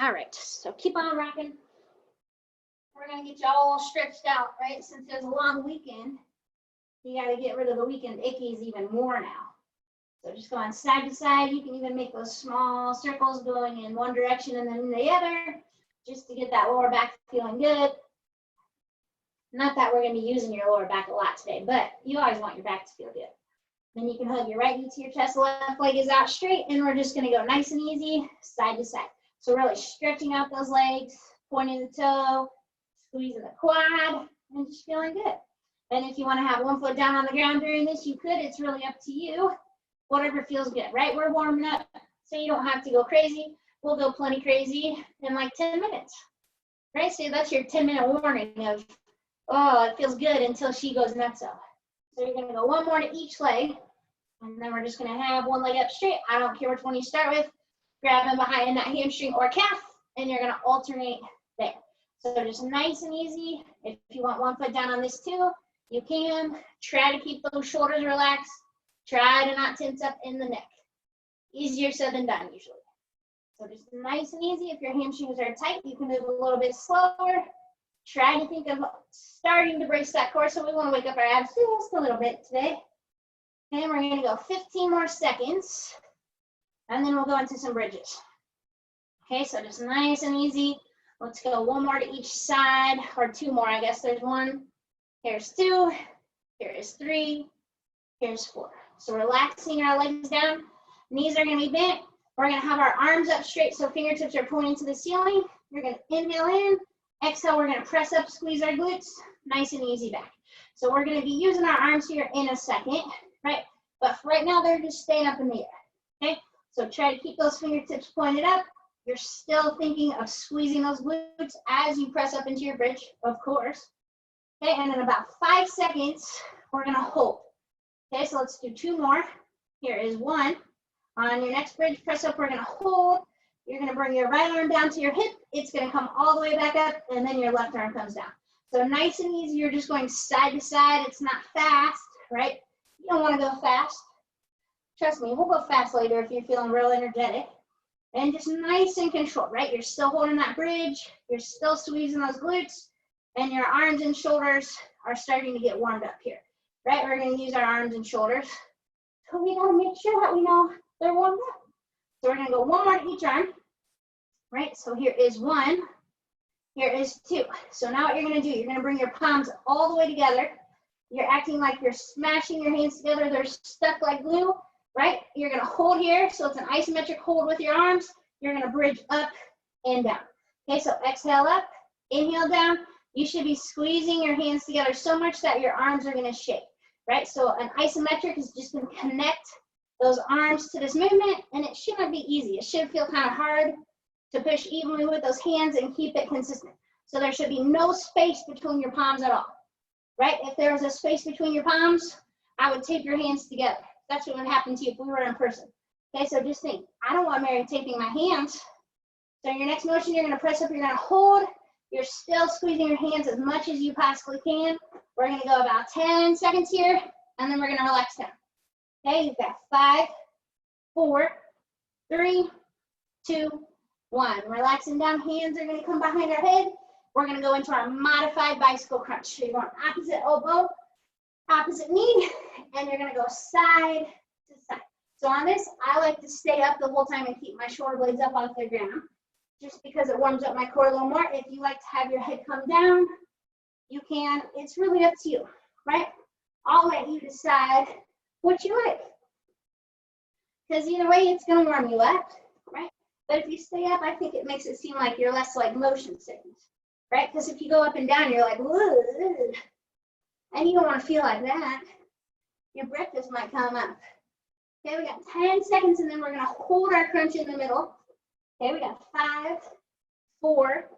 All right, so keep on rocking. We're gonna get you all stretched out, right? Since there's a long weekend, you gotta get rid of the weekend ickies even more now. So just going side to side. You can even make those small circles going in one direction and then in the other, just to get that lower back feeling good. Not that we're gonna be using your lower back a lot today, but you always want your back to feel good. Then you can hug your right knee to your chest, left leg is out straight, and we're just gonna go nice and easy, side to side. So really stretching out those legs, pointing the toe, squeezing the quad, and just feeling good. And if you want to have one foot down on the ground during this, you could. It's really up to you. Whatever feels good, right? We're warming up, so you don't have to go crazy. We'll go plenty crazy in like 10 minutes, right? So that's your 10-minute warning of, oh, it feels good until she goes nuts out. So you're gonna go one more to each leg, and then we're just gonna have one leg up straight. I don't care which one you start with. Grab them behind that hamstring or calf, and you're gonna alternate there. So just nice and easy. If you want one foot down on this too, you can. Try to keep those shoulders relaxed. Try to not tense up in the neck. Easier said than done usually. So just nice and easy. If your hamstrings are tight, you can move a little bit slower. Try to think of starting to brace that core, so we want to wake up our abs just a little bit today. And we're going to go 15 more seconds, and then we'll go into some bridges. Okay, so just nice and easy. Let's go one more to each side, or two more, I guess. There's one, here's two, here is three, here's four. So relaxing our legs down, knees are gonna be bent. We're gonna have our arms up straight, so fingertips are pointing to the ceiling. You're gonna inhale in, exhale, we're gonna press up, squeeze our glutes, nice and easy back. So we're gonna be using our arms here in a second, right? But for right now, they're just staying up in the air, okay? So try to keep those fingertips pointed up. You're still thinking of squeezing those glutes as you press up into your bridge, of course. Okay, and in about 5 seconds, we're gonna hold. Okay, so let's do two more. Here is one. On your next bridge press up, we're gonna hold. You're gonna bring your right arm down to your hip. It's gonna come all the way back up, and then your left arm comes down. So nice and easy, you're just going side to side. It's not fast, right? You don't wanna go fast. Trust me, we'll go fast later if you're feeling real energetic. And just nice and controlled, right? You're still holding that bridge. You're still squeezing those glutes. And your arms and shoulders are starting to get warmed up here, right? We're going to use our arms and shoulders. So we got to make sure that we know they're warmed up. So we're going to go one more to each arm, right? So here is one. Here is two. So now what you're going to do, you're going to bring your palms all the way together. You're acting like you're smashing your hands together. They're stuck like glue. Right? You're going to hold here, so it's an isometric hold with your arms. You're going to bridge up and down. Okay, so exhale up, inhale down. You should be squeezing your hands together so much that your arms are going to shake, right? So an isometric is just going to connect those arms to this movement, and it shouldn't be easy. It should feel kind of hard to push evenly with those hands and keep it consistent. So there should be no space between your palms at all, right? If there was a space between your palms, I would tape your hands together. That's what would happen to you if we were in person. Okay, so just think, I don't want Mary taping my hands. So in your next motion, you're gonna press up, you're gonna hold. You're still squeezing your hands as much as you possibly can. We're gonna go about 10 seconds here, and then we're gonna relax down. Okay, you've got 5, 4, 3, 2, 1. Relaxing down, hands are gonna come behind our head. We're gonna go into our modified bicycle crunch. So you're going opposite elbow, opposite knee, and you're gonna go side to side. So on this, I like to stay up the whole time and keep my shoulder blades up off the ground, just because it warms up my core a little more. If you like to have your head come down, you can. It's really up to you, right? I'll let you decide what you like. Because either way, it's gonna warm you up, right? But if you stay up, I think it makes it seem like you're less like motion sickness, right? Because if you go up and down, you're like, whoa. And you don't want to feel like that. Your breakfast might come up. Okay, we got 10 seconds, and then we're going to hold our crunch in the middle. Okay, we got 5, 4,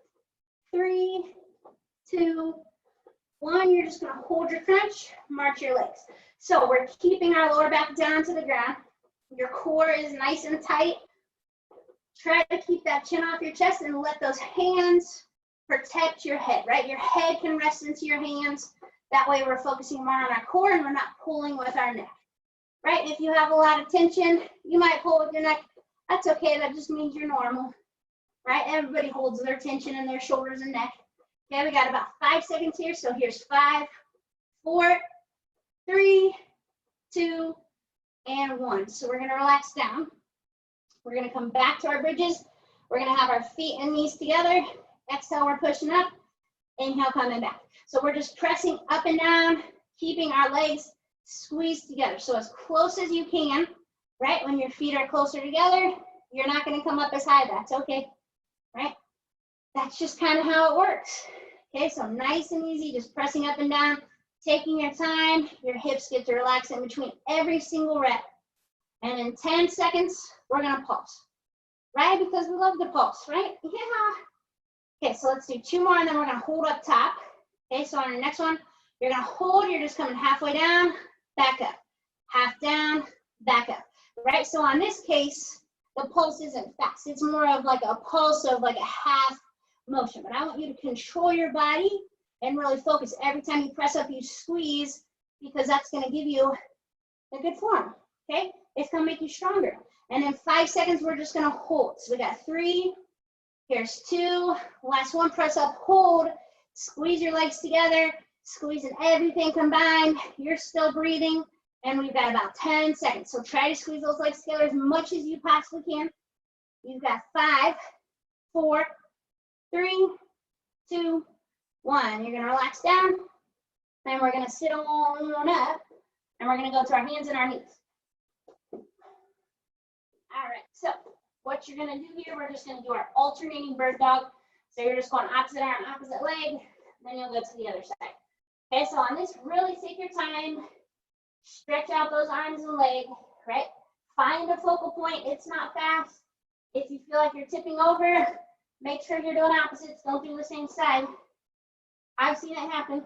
3, 2, 1. You're just going to hold your crunch, march your legs. So we're keeping our lower back down to the ground. Your core is nice and tight. Try to keep that chin off your chest and let those hands protect your head, right? Your head can rest into your hands. That way we're focusing more on our core and we're not pulling with our neck, right? If you have a lot of tension, you might pull with your neck. That's okay, that just means you're normal. right? Everybody holds their tension in their shoulders and neck. Okay, we got about 5 seconds here. So here's 5, 4, 3, 2, and 1. So we're gonna relax down. We're gonna come back to our bridges. We're gonna have our feet and knees together. Exhale, we're pushing up. Inhale, coming back. So we're just pressing up and down, keeping our legs squeezed together. So as close as you can, right? When your feet are closer together, you're not gonna come up as high, that's okay, right? That's just kind of how it works. Okay, so nice and easy, just pressing up and down, taking your time. Your hips get to relax in between every single rep. And in 10 seconds, we're gonna pulse, right? Because we love to pulse, right? Yeah. Okay, so let's do 2 more and then we're gonna hold up top. Okay, so on the next one, you're gonna hold, you're just coming halfway down, back up, half down, back up, right? So on this case, the pulse isn't fast. It's more of like a pulse of like a half motion, but I want you to control your body and really focus. Every time you press up, you squeeze, because that's gonna give you a good form, okay? It's gonna make you stronger. And in 5 seconds, we're just gonna hold. So we got 3, here's 2, last one, press up, hold, squeeze your legs together, squeezing everything combined. You're still breathing, and we've got about 10 seconds. So try to squeeze those legs together as much as you possibly can. You've got 5, 4, 3, 2, 1. You're gonna relax down, and we're gonna sit on up, and we're gonna go to our hands and our knees. All right, so what you're gonna do here, we're just gonna do our alternating bird dog. So you're just going opposite arm, opposite leg, then you'll go to the other side. Okay, so on this, really take your time, stretch out those arms and legs, right? Find a focal point, it's not fast. If you feel like you're tipping over, make sure you're doing opposites, don't do the same side. I've seen it happen.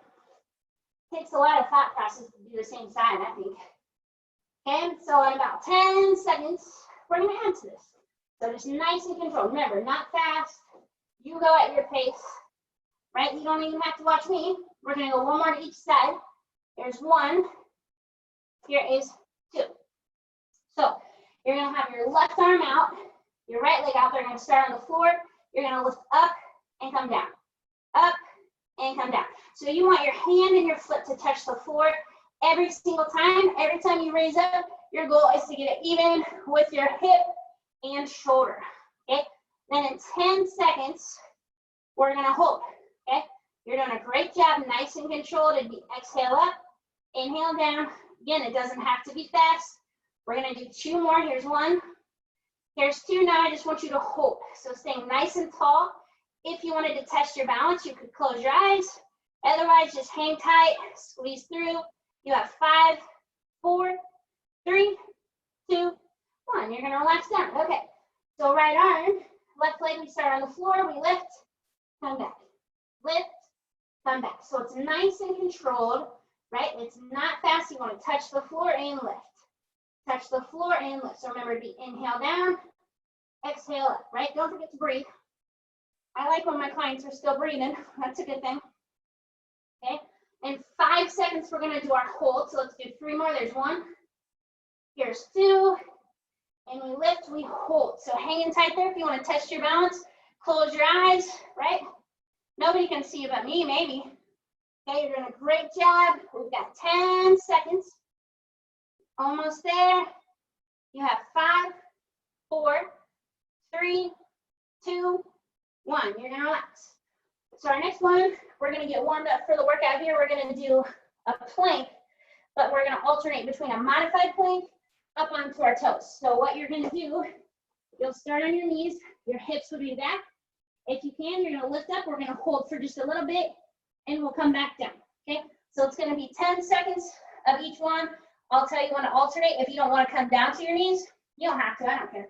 It takes a lot of thought process to do the same side, I think. Okay, so in about 10 seconds, we're gonna add to this. So just nice and controlled. Remember, not fast. You go at your pace, right? You don't even have to watch me. We're gonna go 1 more to each side. Here's 1. Here is 2. So you're gonna have your left arm out, your right leg out there. You're gonna start on the floor. You're gonna lift up and come down, up and come down. So you want your hand and your foot to touch the floor every single time. Every time you raise up, your goal is to get it even with your hip and shoulder, okay? Then in 10 seconds, we're gonna hold, okay? You're doing a great job, nice and controlled. It'd be exhale up, inhale down. Again, it doesn't have to be fast. We're gonna do 2 more. Here's 1, here's 2. Now I just want you to hold. So staying nice and tall. If you wanted to test your balance, you could close your eyes. Otherwise, just hang tight, squeeze through. You have 5, 4, 3, 2, 1. You're gonna relax down. Okay, so right arm, left leg, we start on the floor, we lift, come back, lift, come back. So it's nice and controlled, right? It's not fast. You want to touch the floor and lift. Touch the floor and lift. So remember to be inhale down, exhale up, right? Don't forget to breathe. I like when my clients are still breathing. That's a good thing. Okay, in 5 seconds, we're gonna do our hold. So let's do 3 more. There's 1, here's 2, and we lift, we hold. So hanging tight there. If you want to test your balance, close your eyes, right? Nobody can see you but me, maybe. Okay, you're doing a great job. We've got 10 seconds. Almost there. You have 5, 4, 3, 2, 1. You're gonna relax. So our next one, we're gonna get warmed up for the workout here. We're gonna do a plank, but we're gonna alternate between a modified plank up onto our toes. So what you're gonna do, you'll start on your knees, your hips will be back. If you can, you're gonna lift up. We're gonna hold for just a little bit, and we'll come back down, okay? So it's gonna be 10 seconds of each one. I'll tell you when to alternate. If you don't wanna come down to your knees, you don't have to, I don't care.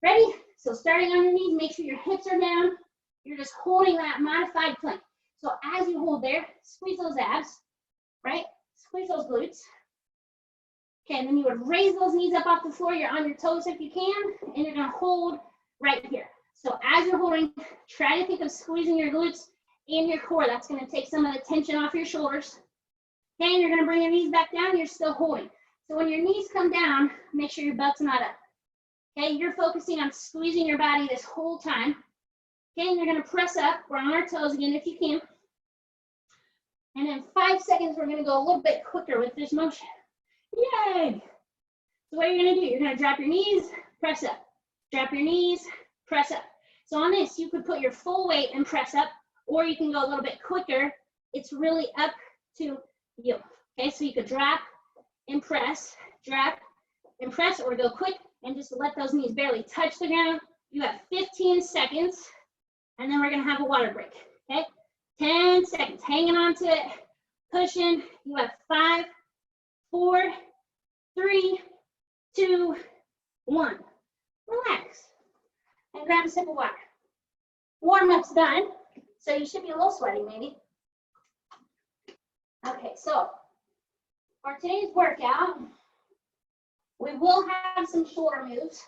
Ready? So starting on your knees, make sure your hips are down. You're just holding that modified plank. So as you hold there, squeeze those abs, right? Squeeze those glutes. Okay, and then you would raise those knees up off the floor. You're on your toes if you can, and you're gonna hold right here. So as you're holding, try to think of squeezing your glutes and your core. That's gonna take some of the tension off your shoulders. Okay, and you're gonna bring your knees back down, you're still holding. So when your knees come down, make sure your belt's not up. Okay, you're focusing on squeezing your body this whole time. Okay, and you're gonna press up. We're on our toes again if you can. And in 5 seconds, we're gonna go a little bit quicker with this motion. Yay! So what you're gonna do, you're gonna drop your knees, press up. Drop your knees, press up. So on this, you could put your full weight and press up, or you can go a little bit quicker. It's really up to you. Okay, so you could drop and press, or go quick and just let those knees barely touch the ground. You have 15 seconds, and then we're gonna have a water break, okay? 10 seconds, hanging on to it, pushing. You have 5, 4, 3, 2, 1. Relax and grab a sip of water. Warm-up's done, so you should be a little sweaty maybe. Okay, so for today's workout, we will have some shoulder moves.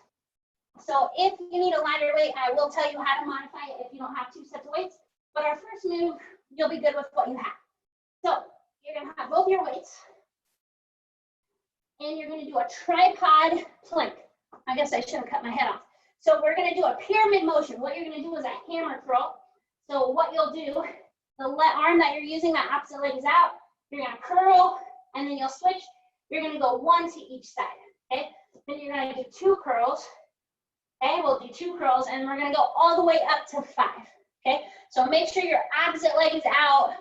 So if you need a lighter weight, I will tell you how to modify it if you don't have 2 sets of weights. But our first move, you'll be good with what you have. So you're gonna have both your weights, and you're gonna do a tripod plank. I guess I shouldn't cut my head off. So we're gonna do a pyramid motion. What you're gonna do is a hammer curl. So what you'll do, the arm that you're using, that opposite leg is out. You're gonna curl, and then you'll switch. You're gonna go 1 to each side, okay? Then you're gonna do 2 curls. Okay, we'll do 2 curls, and we're gonna go all the way up to 5, okay? So make sure your opposite leg is out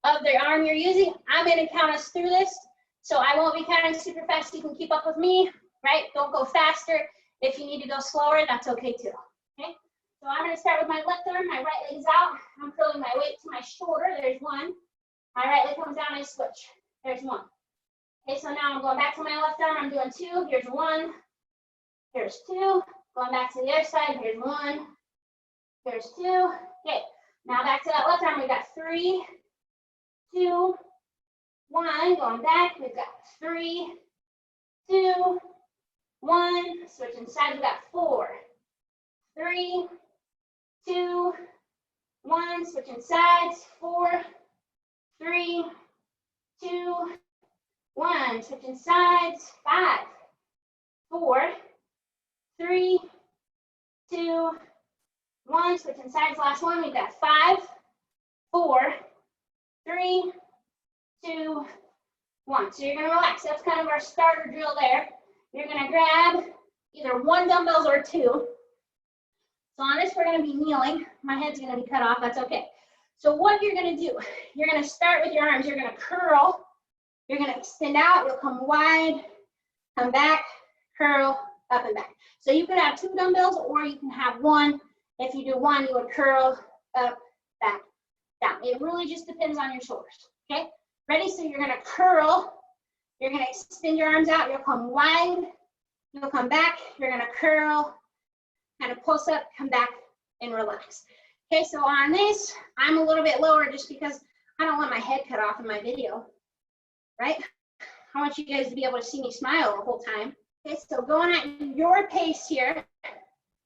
of the arm you're using. I'm gonna count us through this, so I won't be counting super fast. You can keep up with me, right? Don't go faster. If you need to go slower, that's okay too, okay? So I'm gonna start with my left arm. My right leg is out. I'm curling my weight to my shoulder. There's 1. My right leg comes down, I switch. There's 1. Okay, so now I'm going back to my left arm. I'm doing 2. Here's 1. Here's 2. Going back to the other side. Here's 1. Here's 2. Okay, now back to that left arm. We got 3, 2, 1. Going back. We've got 3, 2, 1. Switching sides. We got 4, 3, 2, 1. Switching sides. 4, 3, 2, 1. Switching sides. 5, 4, 3, 2, 1. Switching sides. Last one. We've got 5, 4, 3, 2, 1. So you're gonna relax. That's kind of our starter drill there. You're gonna grab either 1 dumbbells or 2. So on this, we're gonna be kneeling. My head's gonna be cut off. That's okay. So what you're gonna do, you're gonna start with your arms. You're gonna curl. You're gonna extend out. You'll come wide, come back, curl, up and back. So you could have 2 dumbbells, or you can have 1. If you do 1, you would curl, up, back, down. It really just depends on your shoulders, okay? Ready? So you're gonna curl. You're gonna extend your arms out. You'll come wide. You'll come back. You're gonna curl, kind of pulse up, come back, and relax. Okay, so on this, I'm a little bit lower just because I don't want my head cut off in my video, right? I want you guys to be able to see me smile the whole time. Okay, so going at your pace here.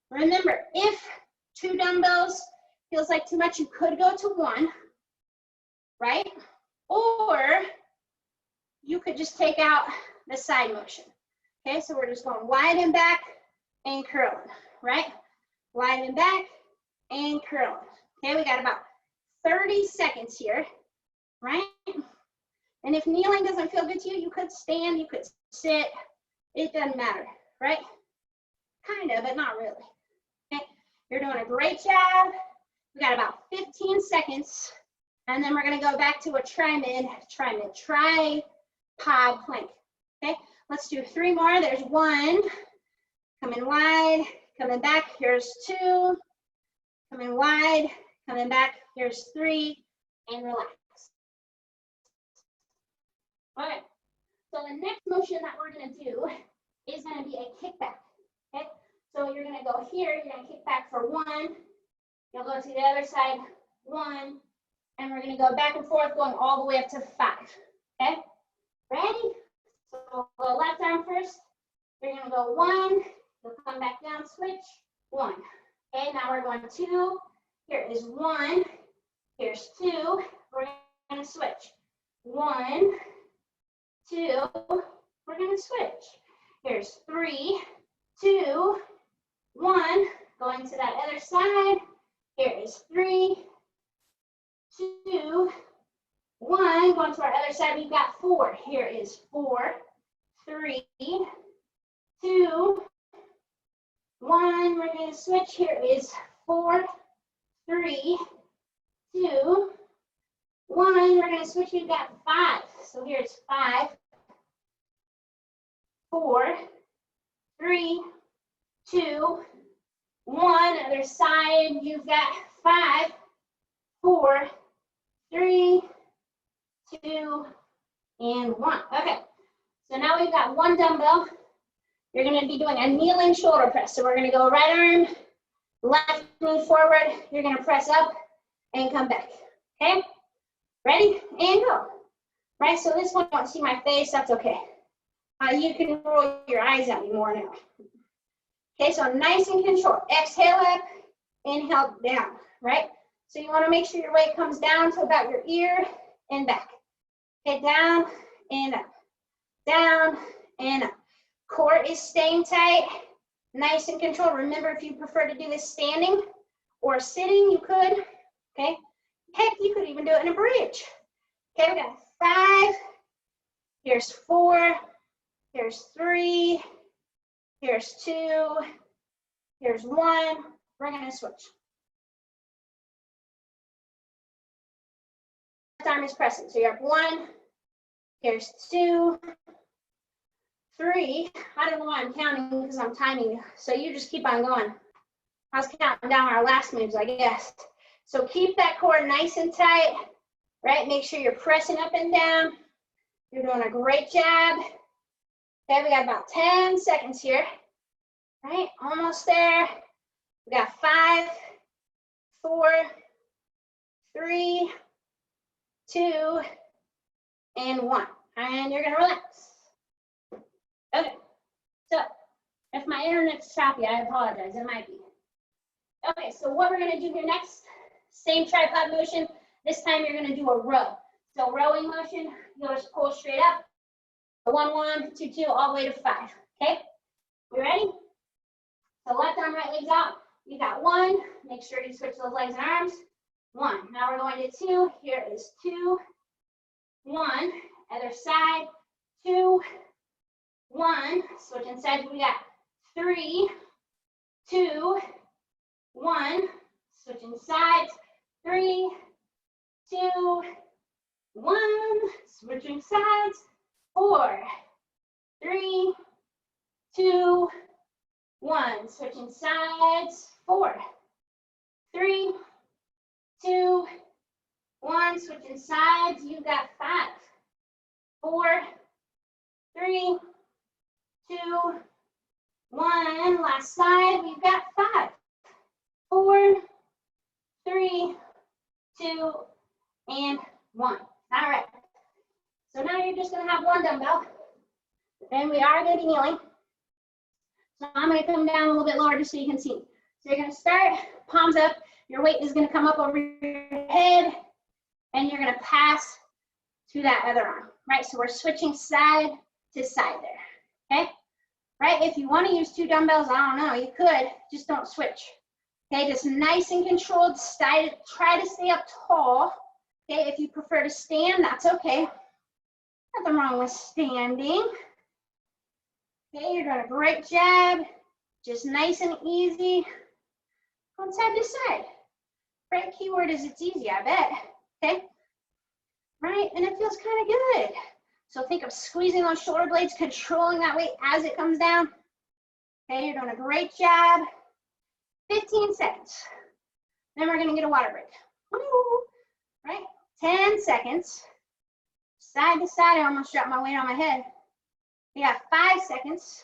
Remember, if 2 dumbbells feels like too much, you could go to 1, right? Or you could just take out the side motion. Okay, so we're just going wide and back and curling, right? Wide and back and curling. Okay, we got about 30 seconds here, right? And if kneeling doesn't feel good to you, you could stand, you could sit. It doesn't matter, right? Kind of, but not really. Okay, you're doing a great job. We got about 15 seconds, and then we're gonna go back to a tripod plank. Okay, let's do 3 more. There's 1, coming wide, coming back. Here's 2, coming wide, coming back. Here's 3, and relax. All right, so the next motion that we're gonna do is gonna be a kickback, okay? So you're gonna go here, you're gonna kick back for 1, you'll go to the other side, 1, and we're gonna go back and forth, going all the way up to 5, okay? Ready? So we'll go left arm first, you're gonna go 1, you'll come back down, switch, 1. Okay, now we're going 2, here is 1, here's 2, we're gonna switch, 1, 2, we're gonna switch. Here's 3, 2, 1, going to that other side, Here is 3, 2, 1. Going to our other side, we've got 4. Here is 4, 3, 2, 1. We're going to switch. Here is 4, 3, 2, 1. We're going to switch. We've got 5. So here's 5, 4, 3, 2, 1. Other side, you've got 5, 4, 3, 2, and 1. Okay, so now we've got one dumbbell. You're going to be doing a kneeling shoulder press. So we're going to go right arm, left knee forward. You're going to press up and come back. Okay, ready? And go. Right, so this one, you don't see my face. That's okay. You can roll your eyes at me more now. Okay, so nice and controlled. Exhale up, inhale down, right? So you want to make sure your weight comes down to about your ear and back. Okay, down and up, down and up. Core is staying tight, nice and controlled. Remember, if you prefer to do this standing or sitting, you could. Okay, heck, you could even do it in a bridge. Okay, we got 5. Here's 4. Here's 3. Here's 2. Here's 1. We're going to switch. Left arm is pressing. So you have 1. Here's 2. 3. I don't know why I'm counting because I'm timing you. So you just keep on going. I was counting down our last moves, I guess. So keep that core nice and tight, right? Make sure you're pressing up and down. You're doing a great job. Okay, we got about 10 seconds here. Right, almost there. We got 5, 4, 3, 2, and 1. And you're gonna relax. Okay, so if my internet's choppy, I apologize, it might be. Okay, so what we're gonna do here next, same tripod motion. This time you're gonna do a row. So rowing motion, you'll just pull straight up. 1, 1, 2, 2, all the way to 5, okay? You ready? So left arm, right leg's out. You got 1, make sure you switch those legs and arms. 1, now we're going to 2, here is 2, 1, other side, 2, 1, switching sides, we got 3, 2, 1, switching sides, 3, 2, 1, switching sides, 4, 3, 2, 1, switching sides, 4, 3, 2, 1, switching sides, you got 5, 4, 3, 2, 1, last side, we've got 5, 4, 3, 2, and 1. All right. So now you're just going to have one dumbbell, and we are going to be kneeling. So I'm going to come down a little bit lower just so you can see. So you're going to start, palms up. Your weight is going to come up over your head, and you're going to pass to that other arm, right? So we're switching side to side there, okay? Right? If you want to use 2 dumbbells, I don't know, you could, just don't switch. Okay, just nice and controlled, try to stay up tall. Okay, if you prefer to stand, that's okay. Nothing wrong with standing. Okay, you're doing a great job. Just nice and easy. Going side to side. Right, keyword is it's easy, I bet. Okay, right, and it feels kind of good. So think of squeezing those shoulder blades, controlling that weight as it comes down. Okay, you're doing a great job. 15 seconds. Then we're gonna get a water break. Woo! Right, 10 seconds. Side to side, I almost dropped my weight on my head. We got 5 seconds.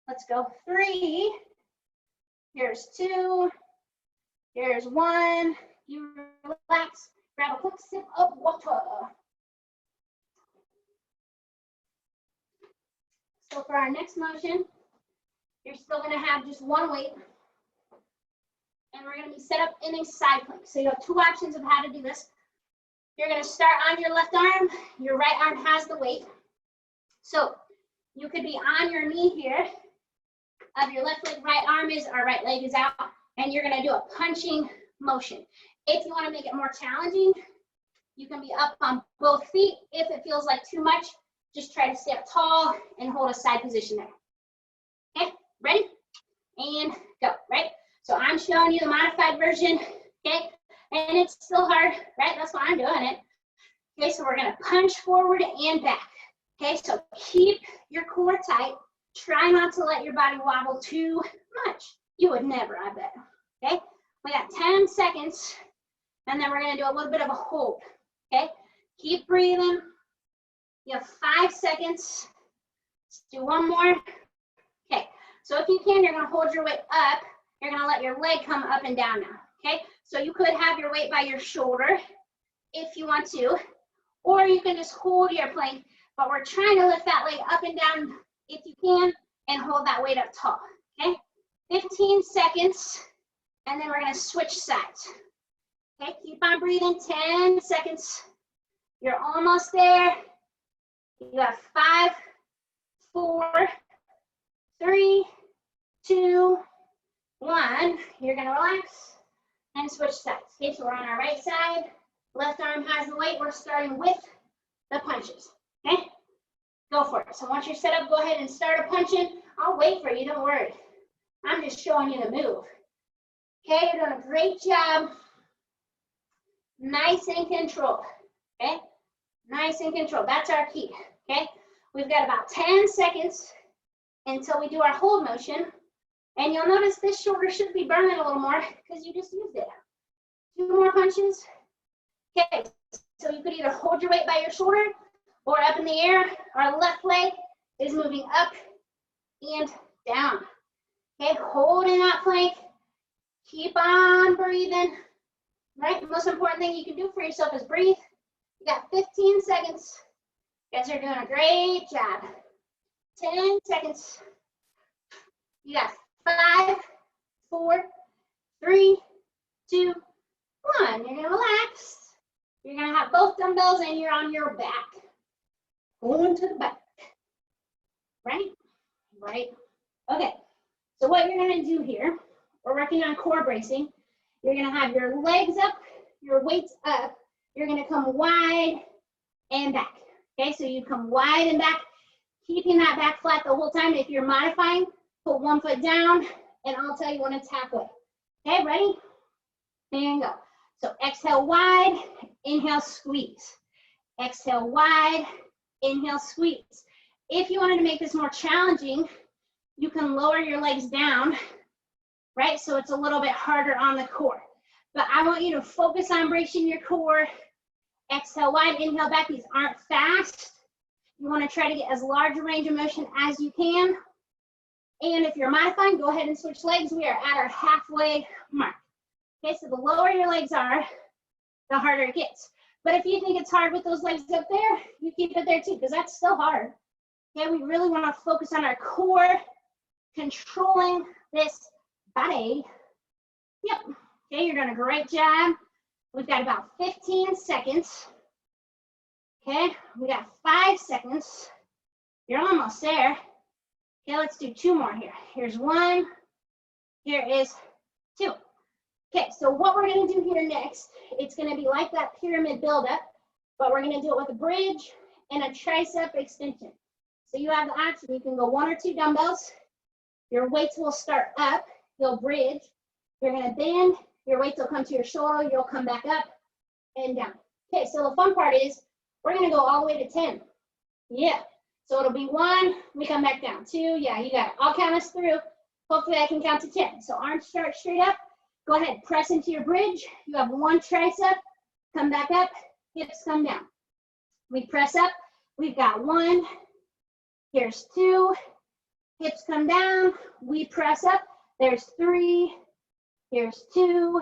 Let's go 3. Here's 2. Here's 1. You relax. Grab a quick sip of water. So for our next motion, you're still going to have just one weight. And we're going to be set up in a side plank. So you have 2 options of how to do this. You're going to start on your left arm. Your right arm has the weight. So you could be on your knee here. Of your left leg, right arm is, our right leg is out. and you're gonna do a punching motion. If you wanna make it more challenging, you can be up on both feet. If it feels like too much, just try to stay up tall and hold a side position there. Okay, ready? And go, right? So I'm showing you the modified version, okay? And it's still hard, right? That's why I'm doing it. Okay, so we're gonna punch forward and back. Okay, so keep your core tight. Try not to let your body wobble too much. You would never, I bet. Okay, we got 10 seconds, and then we're gonna do a little bit of a hold. Okay, keep breathing. You have 5 seconds. Let's do one more. Okay, so if you can, you're gonna hold your weight up. You're gonna let your leg come up and down now. Okay, so you could have your weight by your shoulder if you want to, or you can just hold your plank, but we're trying to lift that leg up and down if you can, and hold that weight up tall, okay? 15 seconds, and then we're gonna switch sides. Okay, keep on breathing, 10 seconds. You're almost there. You have 5, 4, 3, 2, 1. You're gonna relax and switch sides. Okay, so we're on our right side. Left arm has the weight. We're starting with the punches, okay? Go for it. So once you're set up, go ahead and start a punching. I'll wait for you, don't worry. I'm just showing you the move. Okay, you're doing a great job. Nice and controlled, okay? Nice and controlled, that's our key, okay? We've got about 10 seconds until we do our hold motion. And you'll notice this shoulder should be burning a little more because you just used it. 2 more punches. Okay, so you could either hold your weight by your shoulder or up in the air. Our left leg is moving up and down. Okay, holding that plank. Keep on breathing. Right, the most important thing you can do for yourself is breathe. You got 15 seconds. You guys are doing a great job. 10 seconds. You got 5, 4, 3, 2, 1. You're gonna relax. You're gonna have both dumbbells and you're on your back. Going to the back. Right? Right. Okay. So what you're gonna do here, we're working on core bracing. You're gonna have your legs up, your weights up. You're gonna come wide and back. Okay, so you come wide and back, keeping that back flat the whole time. If you're modifying, put 1 foot down, and I'll tell you when it's halfway. Okay, ready? And go. So exhale wide, inhale, squeeze. Exhale wide, inhale, squeeze. If you wanted to make this more challenging, you can lower your legs down, right? So it's a little bit harder on the core. But I want you to focus on bracing your core. Exhale wide, inhale back. These aren't fast. You want to try to get as large a range of motion as you can. And if you're modifying, go ahead and switch legs. We are at our halfway mark. Okay, so the lower your legs are, the harder it gets. But if you think it's hard with those legs up there, you keep it there too, because that's still hard. Okay, we really want to focus on our core, controlling this body. Yep. Okay, you're doing a great job. We've got about 15 seconds. Okay, we got 5 seconds. You're almost there. Okay, let's do 2 more here. Here's 1. Here is 2. Okay, so what we're going to do here next, it's going to be like that pyramid buildup, but we're going to do it with a bridge and a tricep extension. So you have the option. You can go 1 or 2 dumbbells. Your weights will start up. You'll bridge. You're going to bend. Your weights will come to your shoulder. You'll come back up and down. Okay, so the fun part is we're going to go all the way to 10. Yeah. So it'll be 1. We come back down. 2. Yeah, you got it. I'll count us through. Hopefully I can count to 10. So arms start straight up. Go ahead, press into your bridge. You have 1 tricep, come back up, hips come down. We press up, we've got 1, here's 2, hips come down, we press up, there's 3, here's 2,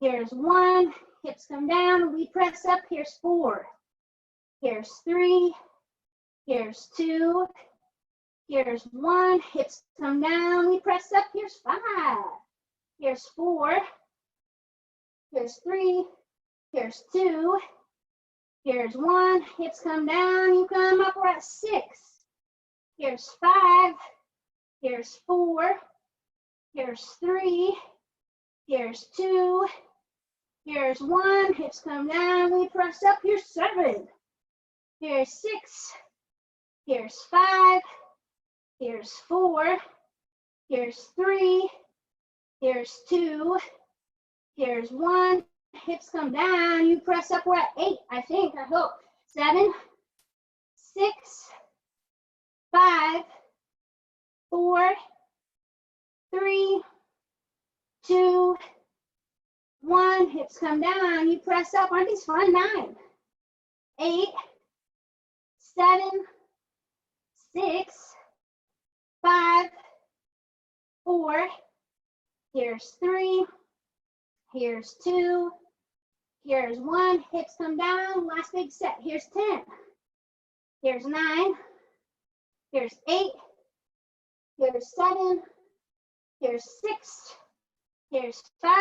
here's 1, hips come down, we press up, here's 4, here's 3, here's 2, here's 1, hips come down, we press up, here's 5. Here's 4, here's 3, here's 2, here's 1, hips come down, you come up, we're at 6. Here's 5, here's 4, here's 3, Here's 2. Here's 1. Hips come down. We press up. Here's 7. Here's 6. Here's 5. Here's 4. Here's 3. Here's 2. Here's 1. Hips come down. You press up. We're at 8, I think. I hope. 7, 6, 5, 4, 3, 2, 1. Hips come down. You press up. Aren't these fun? 9, 8, 7, 6, 5, 4. Here's 3. Here's 2. Here's 1. Hips come down. Last big set. Here's 10. Here's 9. Here's 8. Here's 7. Here's 6. Here's 5.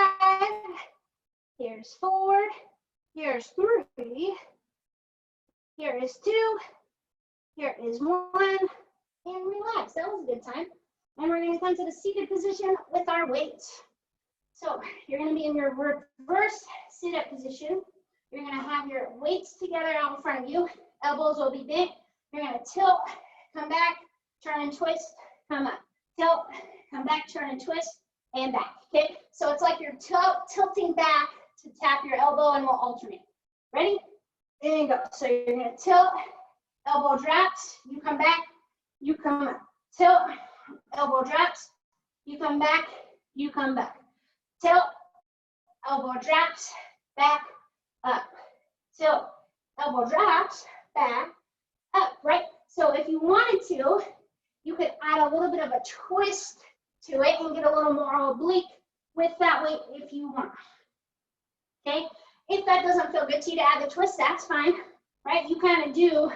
Here's 4. Here's 3. Here is 2. Here is 1. And relax. That was a good time. And we're going to come to the seated position with our weights. So you're going to be in your reverse sit-up position. You're going to have your weights together out in front of you. Elbows will be bent. You're going to tilt, come back, turn and twist, come up. Tilt, come back, turn and twist, and back. Okay? So it's like you're tilting back to tap your elbow, and we'll alternate. Ready? And go. So you're going to tilt, elbow drops, you come back, you come up. Tilt, elbow drops, you come back, you come back. Tilt, elbow drops, back, up. Tilt, elbow drops, back, up, right? So if you wanted to, you could add a little bit of a twist to it and get a little more oblique with that weight if you want. Okay? If that doesn't feel good to you to add the twist, that's fine, right? You kind of do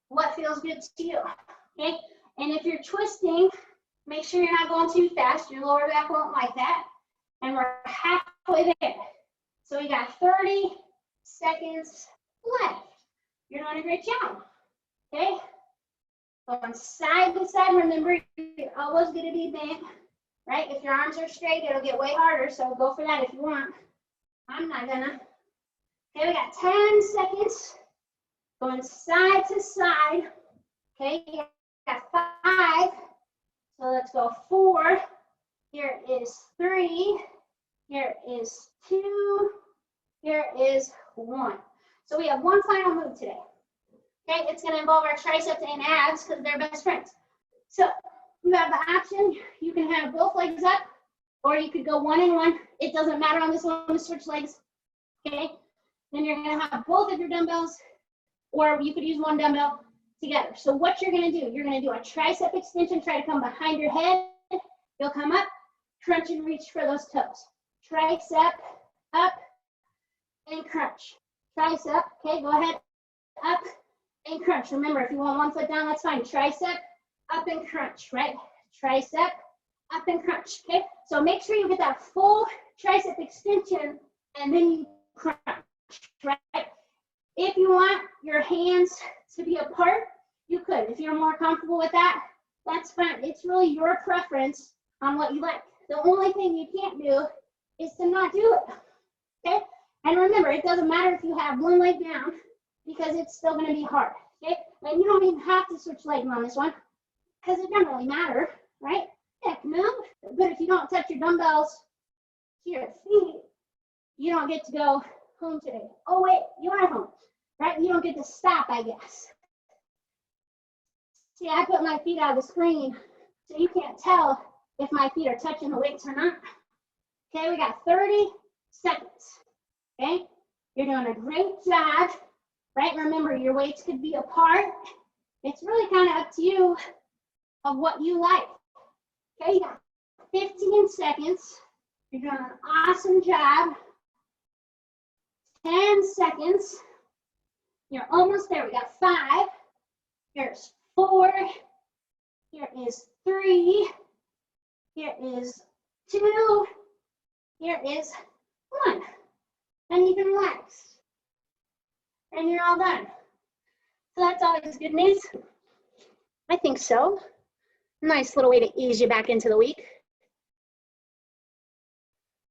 what feels good to you, okay? And if you're twisting, make sure you're not going too fast. Your lower back won't like that. And we're halfway there. So we got 30 seconds left. You're doing a great job, okay? Going side to side. Remember, your elbow's going to be bent, right? If your arms are straight, it'll get way harder, so go for that if you want. I'm not gonna. Okay, we got 10 seconds. Going side to side. Okay, you got 5. So let's go 4. Here is 3. Here is 2. Here is 1. So we have one final move today. Okay, it's going to involve our triceps and abs because they're best friends. So you have the option. You can have both legs up, or you could go 1 and 1. It doesn't matter on this one to switch legs. Okay, then you're going to have both of your dumbbells, or you could use one dumbbell together. So what you're going to do, you're going to do a tricep extension. Try to come behind your head. You'll come up, crunch and reach for those toes. Tricep up and crunch. Tricep, okay, go ahead, up and crunch. Remember, if you want one foot down, that's fine. Tricep, up and crunch, right? Tricep, up and crunch, okay? So make sure you get that full tricep extension and then you crunch, right? If you want your hands to be apart, you could. If you're more comfortable with that, that's fine. It's really your preference on what you like. The only thing you can't do is to not do it, okay? And remember, it doesn't matter if you have one leg down because it's still going to be hard, okay? And you don't even have to switch legs on this one because it doesn't really matter, right? Heck no. But if you don't touch your dumbbells to your feet, you don't get to go home today. Oh, wait, you are home, right? You don't get to stop, I guess. See, I put my feet out of the screen so you can't tell if my feet are touching the weights or not. Okay, we got 30 seconds. Okay, you're doing a great job, right? Remember, your weights could be apart. It's really kind of up to you of what you like. Okay, you got 15 seconds. You're doing an awesome job. 10 seconds. You're almost there. We got 5. Here's 4. Here is 3. Here is 2. Here is 1. And you can relax. And you're all done. So that's always good news. I think so. Nice little way to ease you back into the week.